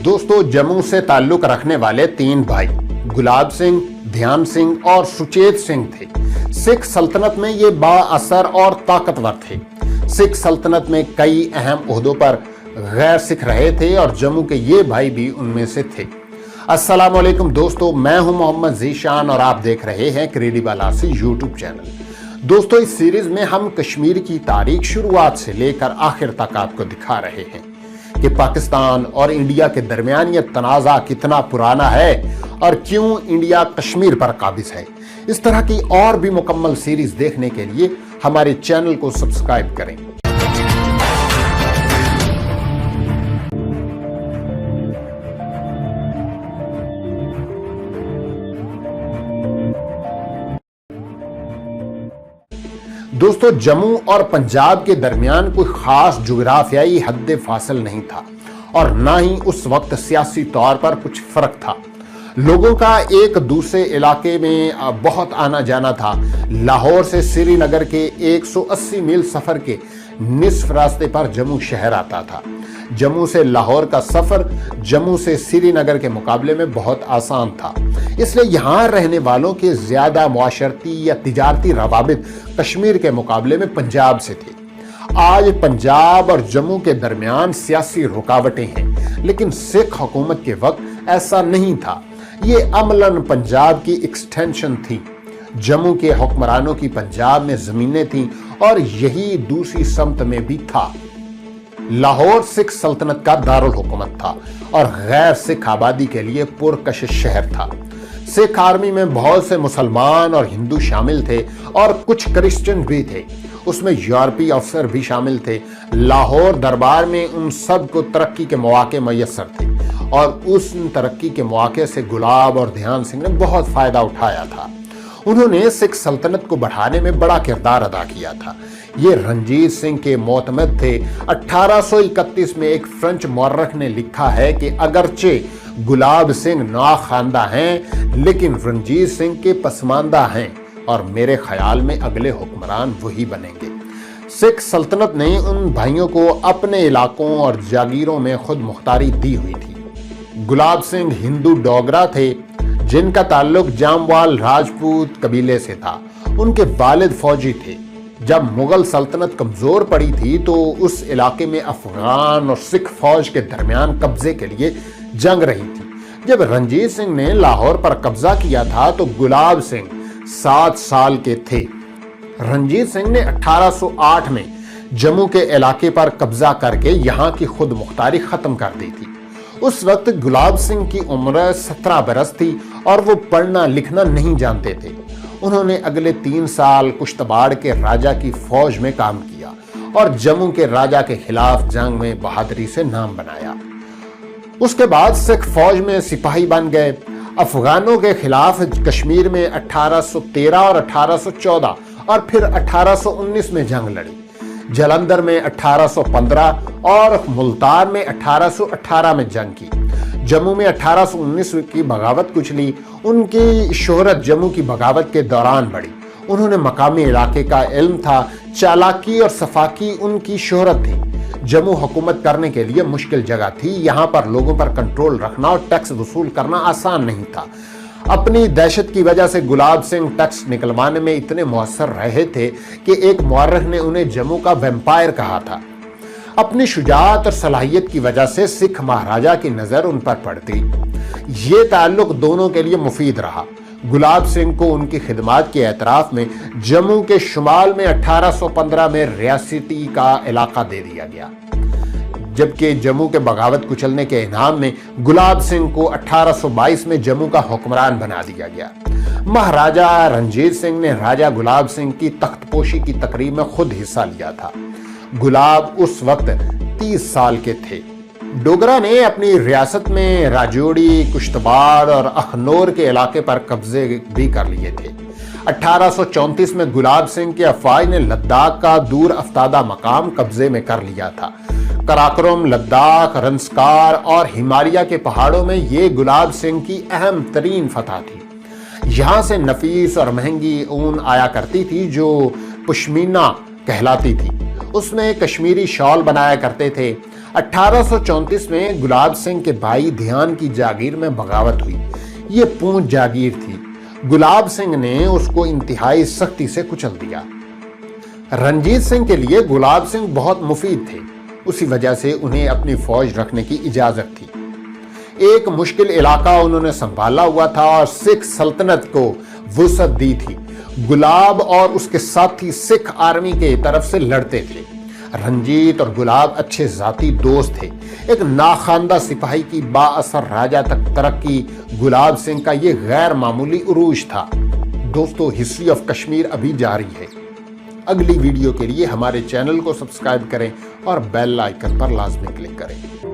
दोस्तों, जम्मू से ताल्लुक रखने वाले 3 भाई गुलाब सिंह, ध्यान सिंह और सुचेत सिंह थे। सिख सल्तनत में ये बाअसर और ताकतवर थे। सिख सल्तनत में कई अहम ओहदों पर गैर सिख रहे थे और जम्मू के ये भाई भी उनमें से थे। अस्सलाम वालेकुम दोस्तों, मैं हूं मोहम्मद ज़ीशान और आप देख रहे हैं क्रेडिबल आरसी यूट्यूब चैनल। दोस्तों, इस सीरीज में हम कश्मीर की तारीख शुरुआत से लेकर आखिर तक आपको दिखा रहे हैं कि पाकिस्तान और इंडिया के दरमियान ये तनाज़ा कितना पुराना है और क्यों इंडिया कश्मीर पर काबिज है। इस तरह की और भी मुकम्मल सीरीज देखने के लिए हमारे चैनल को सब्सक्राइब करें। दोस्तों, जम्मू और पंजाब के दरमियान कोई खास जुग्राफियाई हद फासिल नहीं था और ना ही उस वक्त सियासी तौर पर कुछ फर्क था। लोगों का एक दूसरे इलाके में बहुत आना जाना था। लाहौर से श्रीनगर के 180 मील सफर के निस्फ रास्ते पर जम्मू शहर आता था। जम्मू से लाहौर का सफर जम्मू से श्रीनगर के मुकाबले में बहुत आसान था, इसलिए यहाँ रहने वालों के ज्यादा मुआशरती या तिजारती रवाबित कश्मीर के मुकाबले में पंजाब से थे। आज पंजाब और जम्मू के दरमियान सियासी रुकावटें हैं, लेकिन सिख हुकूमत के वक्त ऐसा नहीं था। ये अमलन पंजाब की एक्सटेंशन थी। जम्मू के हुक्मरानों की पंजाब में जमीनें थीं और यही दूसरी समत में भी था। लाहौर सिख सल्तनत का दारुल हुकूमत था और गैर सिख आबादी के लिए पुरकशिश शहर था। सिख आर्मी में बहुत से मुसलमान और हिंदू शामिल थे और कुछ क्रिश्चियन भी थे। उसमें यूरोपीय अफसर भी शामिल थे। लाहौर दरबार में उन सब को तरक्की के मौके मैसर थे और उस तरक्की के मौके से गुलाब और ध्यान सिंह ने बहुत फायदा उठाया था। उन्होंने सिख सल्तनत को बढ़ाने में बड़ा किरदार अदा किया था। ये रणजीत सिंह के मोतमद थे। 1831 में एक फ्रेंच मौर्रख ने लिखा है कि अगरचे गुलाब सिंह नाखानदा हैं, लेकिन रणजीत सिंह के पसमानदा हैं और मेरे ख्याल में अगले हुक्मरान वही बनेंगे। सिख सल्तनत ने उन भाइयों को अपने इलाकों और जागीरों में खुद मुख्तारी दी हुई थी। गुलाब सिंह हिंदू डोगरा थे जिनका ताल्लुक जामवाल राजपूत कबीले से था। उनके वालिद फौजी थे। जब मुगल सल्तनत कमजोर पड़ी थी तो उस इलाके में अफगान और सिख फौज के दरमियान कब्जे के लिए जंग रही थी। जब रणजीत सिंह ने लाहौर पर कब्जा किया था तो गुलाब सिंह 7 साल के थे। रणजीत सिंह ने 1808 में जम्मू के इलाके पर कब्जा करके यहाँ की खुद मुख्तारी खत्म कर दी थी। उस वक्त गुलाब सिंह की उम्र 17 बरस थी और वो पढ़ना लिखना नहीं जानते थे। उन्होंने अगले 3 साल कुश्तबाड़ के राजा की फौज में काम किया और जम्मू के राजा के खिलाफ जंग में बहादुरी से नाम बनाया। उसके बाद सिख फौज में सिपाही बन गए। अफगानों के खिलाफ कश्मीर में 1813 और 1814 और फिर 1819 में जंग लड़ी। जलंधर में 1815 और मुल्तान में 1818 में जंग की। जम्मू में 1819 की बगावत कुचली। उनकी शोहरत जम्मू की बगावत के दौरान बढ़ी। उन्होंने मकामी इलाके का इल्म था। चालाकी और सफाकी उनकी शोहरत थी। जम्मू हुकूमत करने के लिए मुश्किल जगह थी। यहाँ पर लोगों पर कंट्रोल रखना और टैक्स वसूल करना आसान नहीं था। अपनी दहशत की वजह से गुलाब सिंह टैक्स निकलवाने में इतने मुअस्सर रहे थे कि एक मुअर्रिख ने उन्हें जम्मू का वैम्पायर कहा था। अपनी शुजाअत और सलाहियत की वजह से सिख महाराजा की नजर उन पर पड़ती। ये ताल्लुक दोनों के लिए मुफीद रहा। गुलाब सिंह को उनकी खिदमात के एतराफ में जम्मू के शुमाल में 1815 में रियासती का इलाका दे दिया गया, जबकि जम्मू के बगावत कुचलने के इनाम में गुलाब सिंह को 1822 में जम्मू का हुक्मरान बना दिया गया। महाराजा रणजीत सिंह ने राजा गुलाब सिंह की तख्तपोशी की तकरीब में खुद हिस्सा लिया था। गुलाब उस वक्त 30 साल के थे। डोगरा ने अपनी रियासत में राजौरी, कुश्तबाड़ और अखनौर के इलाके पर कब्जे भी कर लिए थे। 1834 में गुलाब सिंह के अफवाज ने लद्दाख का दूर अफ्तादा मकाम कब्जे में कर लिया था। कराकोरम, लद्दाख, रंसकार और हिमालय के पहाड़ों में ये गुलाब सिंह की अहम तरीन फतह थी। यहाँ से नफीस और महंगी ऊन आया करती थी जो पश्मीना कहलाती थी। उसमें कश्मीरी शॉल बनाया करते थे। 1834 में गुलाब सिंह के भाई ध्यान की जागीर में बगावत हुई। ये पूंछ जागीर थी। गुलाब सिंह ने उसको इंतहाई सख्ती से कुचल दिया। रंजीत सिंह के लिए गुलाब सिंह बहुत मुफीद थे, उसी वजह से उन्हें अपनी फौज रखने की इजाजत थी। एक मुश्किल इलाका उन्होंने संभाला हुआ था और सिख सल्तनत को वुसअत दी थी। गुलाब और उसके साथी सिख आर्मी के तरफ से लड़ते थे। रंजीत और गुलाब अच्छे जाती दोस्त थे। एक नाखानदा सिपाही की बाअसर राजा तक तरक्की गुलाब सिंह का ये गैर मामूली उरूज था। दोस्तों, हिस्ट्री ऑफ कश्मीर अभी जारी है। अगली वीडियो के लिए हमारे चैनल को सब्सक्राइब करें और बेल आइकन पर लाजमी क्लिक करें।